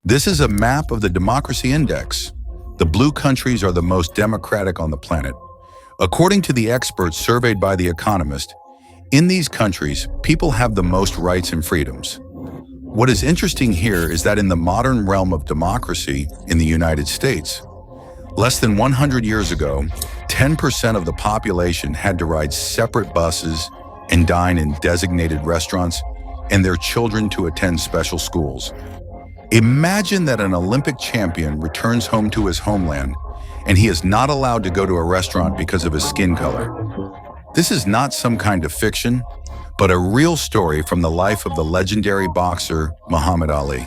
This is a map of the Democracy Index. The blue countries are the most democratic on the planet. According to the experts surveyed by The Economist, in these countries, people have the most rights and freedoms. What is interesting here is that in the modern realm of democracy in the United States, less than 100 years ago, 10% of the population had to ride separate buses and dine in designated restaurants, and their children to attend special schools. Imagine that an Olympic champion returns home to his homeland, and he is not allowed to go to a restaurant because of his skin color. This is not some kind of fiction, but a real story from the life of the legendary boxer Muhammad Ali.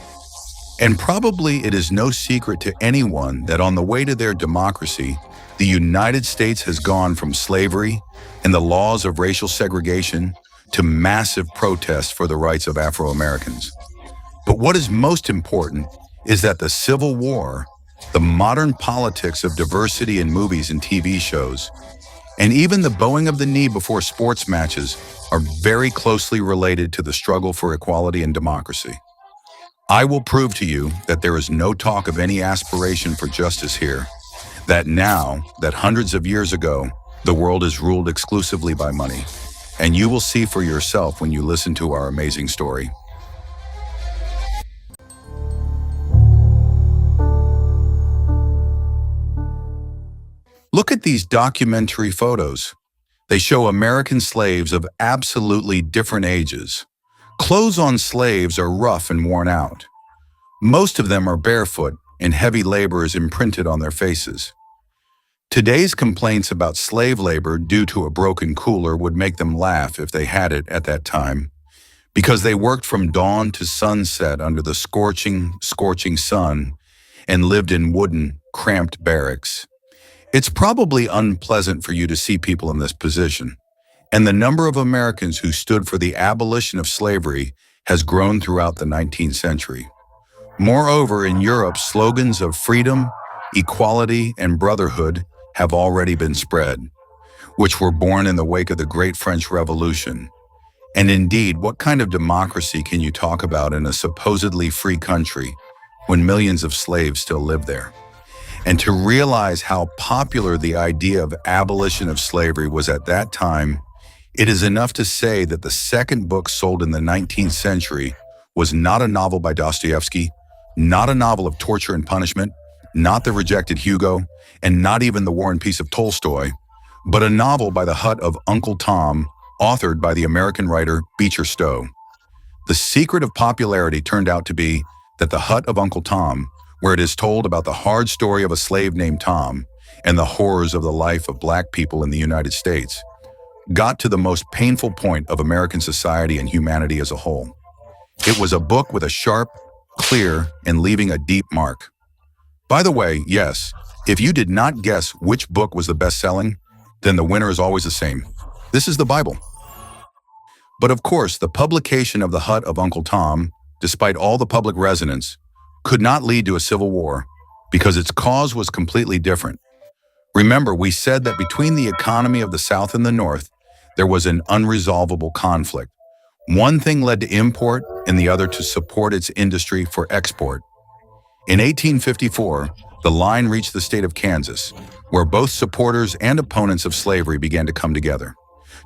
And probably it is no secret to anyone that on the way to their democracy, the United States has gone from slavery and the laws of racial segregation to massive protests for the rights of Afro-Americans. But what is most important is that the Civil War, the modern politics of diversity in movies and TV shows, and even the bowing of the knee before sports matches are very closely related to the struggle for equality and democracy. I will prove to you that there is no talk of any aspiration for justice here, that now, that hundreds of years ago, the world is ruled exclusively by money. And you will see for yourself when you listen to our amazing story. Look at these documentary photos. They show American slaves of absolutely different ages. Clothes on slaves are rough and worn out. Most of them are barefoot, and heavy labor is imprinted on their faces. Today's complaints about slave labor due to a broken cooler would make them laugh if they had it at that time, because they worked from dawn to sunset under the scorching sun and lived in wooden, cramped barracks. It's probably unpleasant for you to see people in this position, and the number of Americans who stood for the abolition of slavery has grown throughout the 19th century. Moreover, in Europe, slogans of freedom, equality, and brotherhood have already been spread, which were born in the wake of the Great French Revolution. And indeed, what kind of democracy can you talk about in a supposedly free country when millions of slaves still live there? And to realize how popular the idea of abolition of slavery was at that time, it is enough to say that the second book sold in the 19th century was not a novel by Dostoevsky, not a novel of torture and punishment, not the rejected Hugo, and not even The War and Peace of Tolstoy, but a novel by the Hut of Uncle Tom, authored by the American writer Beecher Stowe. The secret of popularity turned out to be that The Hut of Uncle Tom, where it is told about the hard story of a slave named Tom and the horrors of the life of Black people in the United States, got to the most painful point of American society and humanity as a whole. It was a book with a sharp, clear, and leaving a deep mark. By the way, yes, if you did not guess which book was the best-selling, then the winner is always the same. This is the Bible. But of course, the publication of The Hut of Uncle Tom, despite all the public resonance, could not lead to a civil war because its cause was completely different. Remember, we said that between the economy of the South and the North, there was an unresolvable conflict. One thing led to import and the other to support its industry for export. In 1854, the line reached the state of Kansas, where both supporters and opponents of slavery began to come together.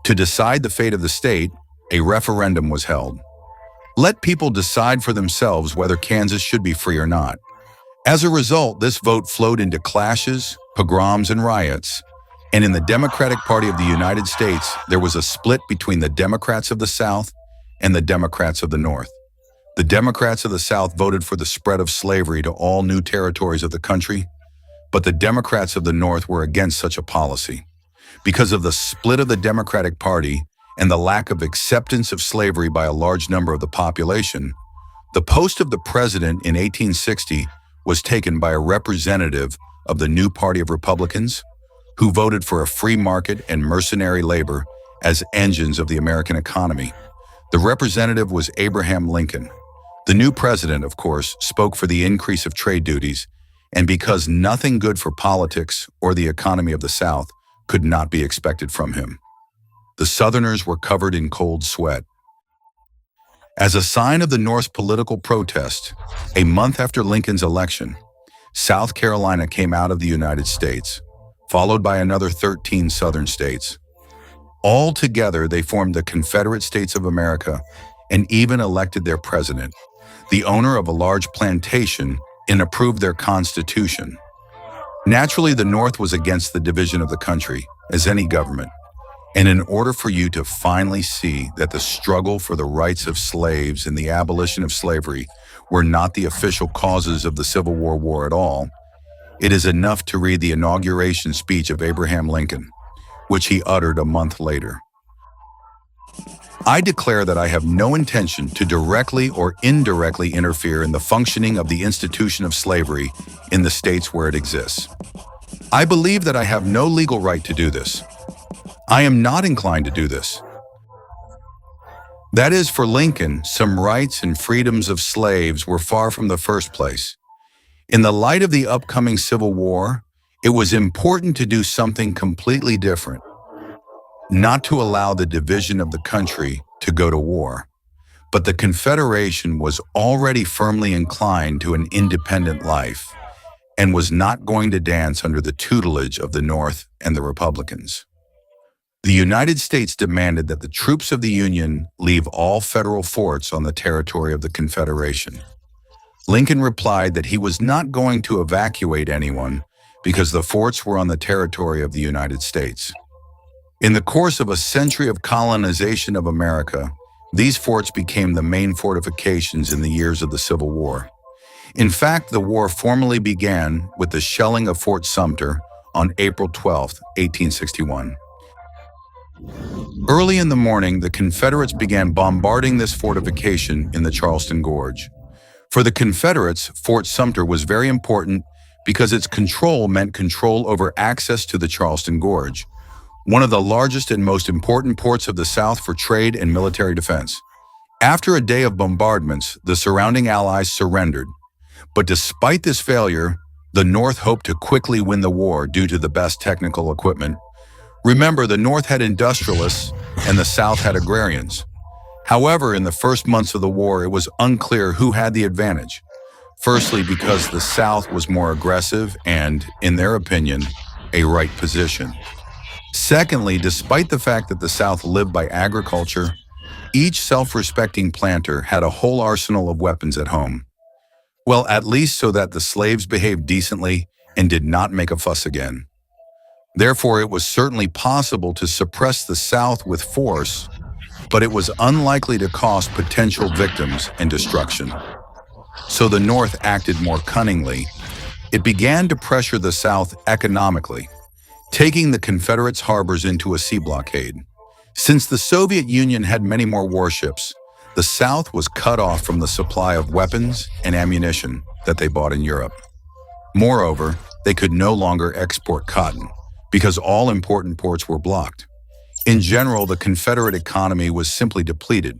To decide the fate of the state, a referendum was held. Let people decide for themselves whether Kansas should be free or not. As a result, this vote flowed into clashes, pogroms, and riots. And in the Democratic Party of the United States, there was a split between the Democrats of the South and the Democrats of the North. The Democrats of the South voted for the spread of slavery to all new territories of the country, but the Democrats of the North were against such a policy. Because of the split of the Democratic Party and the lack of acceptance of slavery by a large number of the population, the post of the president in 1860 was taken by a representative of the new party of Republicans, who voted for a free market and mercenary labor as engines of the American economy. The representative was Abraham Lincoln. The new president, of course, spoke for the increase of trade duties, and because nothing good for politics or the economy of the South could not be expected from him. The Southerners were covered in cold sweat. As a sign of the North's political protest, a month after Lincoln's election, South Carolina came out of the United States, followed by another 13 southern states. All together, they formed the Confederate States of America and even elected their president, the owner of a large plantation, and approved their constitution. Naturally, the North was against the division of the country, as any government. And in order for you to finally see that the struggle for the rights of slaves and the abolition of slavery were not the official causes of the Civil War at all, it is enough to read the inauguration speech of Abraham Lincoln, which he uttered a month later. I declare that I have no intention to directly or indirectly interfere in the functioning of the institution of slavery in the states where it exists. I believe that I have no legal right to do this. I am not inclined to do this. That is, for Lincoln, some rights and freedoms of slaves were far from the first place. In the light of the upcoming Civil War, it was important to do something completely different. Not to allow the division of the country to go to war. But the Confederation was already firmly inclined to an independent life and was not going to dance under the tutelage of the North and the Republicans. The United States demanded that the troops of the Union leave all federal forts on the territory of the Confederation. Lincoln replied that he was not going to evacuate anyone because the forts were on the territory of the United States. In the course of a century of colonization of America, these forts became the main fortifications in the years of the Civil War. In fact, the war formally began with the shelling of Fort Sumter on April 12, 1861. Early in the morning, the Confederates began bombarding this fortification in the Charleston Gorge. For the Confederates, Fort Sumter was very important because its control meant control over access to the Charleston Gorge, one of the largest and most important ports of the South for trade and military defense. After a day of bombardments, the surrounding allies surrendered. But despite this failure, the North hoped to quickly win the war due to the best technical equipment. Remember, the North had industrialists and the South had agrarians. However, in the first months of the war, it was unclear who had the advantage. Firstly, because the South was more aggressive and, in their opinion, a right position. Secondly, despite the fact that the South lived by agriculture, each self-respecting planter had a whole arsenal of weapons at home. Well, at least so that the slaves behaved decently and did not make a fuss again. Therefore, it was certainly possible to suppress the South with force, but it was unlikely to cost potential victims and destruction. So the North acted more cunningly. It began to pressure the South economically, taking the Confederates' harbors into a sea blockade. Since the Soviet Union had many more warships, the South was cut off from the supply of weapons and ammunition that they bought in Europe. Moreover, they could no longer export cotton, because all important ports were blocked. In general, the Confederate economy was simply depleted.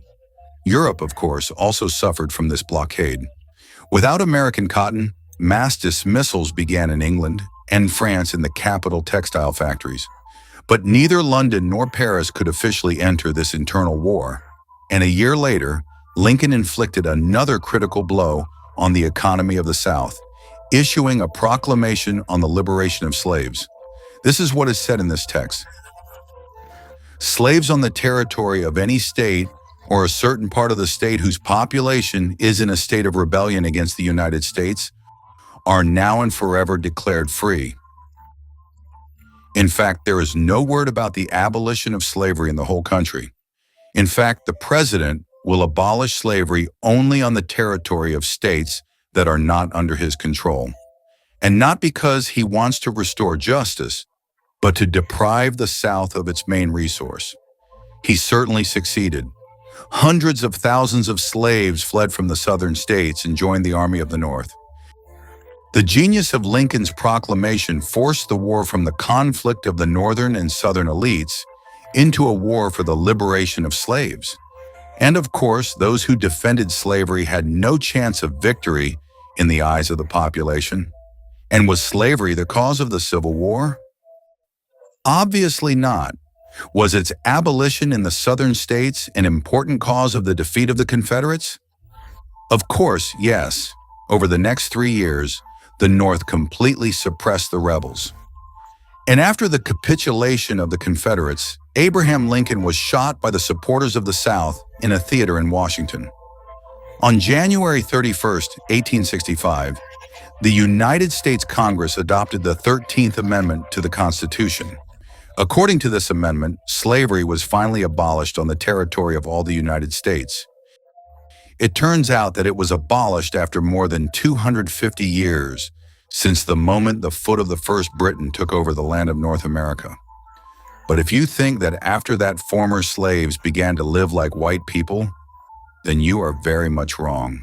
Europe, of course, also suffered from this blockade. Without American cotton, mass dismissals began in England and France in the capital textile factories. But neither London nor Paris could officially enter this internal war. And a year later, Lincoln inflicted another critical blow on the economy of the South, issuing a proclamation on the liberation of slaves. This is what is said in this text. Slaves on the territory of any state or a certain part of the state whose population is in a state of rebellion against the United States are now and forever declared free. In fact, there is no word about the abolition of slavery in the whole country. In fact, the president will abolish slavery only on the territory of states that are not under his control. And not because he wants to restore justice, but to deprive the South of its main resource. He certainly succeeded. Hundreds of thousands of slaves fled from the southern states and joined the Army of the North. The genius of Lincoln's proclamation forced the war from the conflict of the northern and southern elites into a war for the liberation of slaves. And of course, those who defended slavery had no chance of victory in the eyes of the population. And was slavery the cause of the Civil War? Obviously not. Was its abolition in the southern states an important cause of the defeat of the Confederates? Of course, yes. Over the next 3 years, the North completely suppressed the rebels. And after the capitulation of the Confederates, Abraham Lincoln was shot by the supporters of the South in a theater in Washington. On January 31st, 1865, the United States Congress adopted the 13th Amendment to the Constitution. According to this amendment, slavery was finally abolished on the territory of all the United States. It turns out that it was abolished after more than 250 years since the moment the foot of the first Briton took over the land of North America. But if you think that after that former slaves began to live like white people, then you are very much wrong.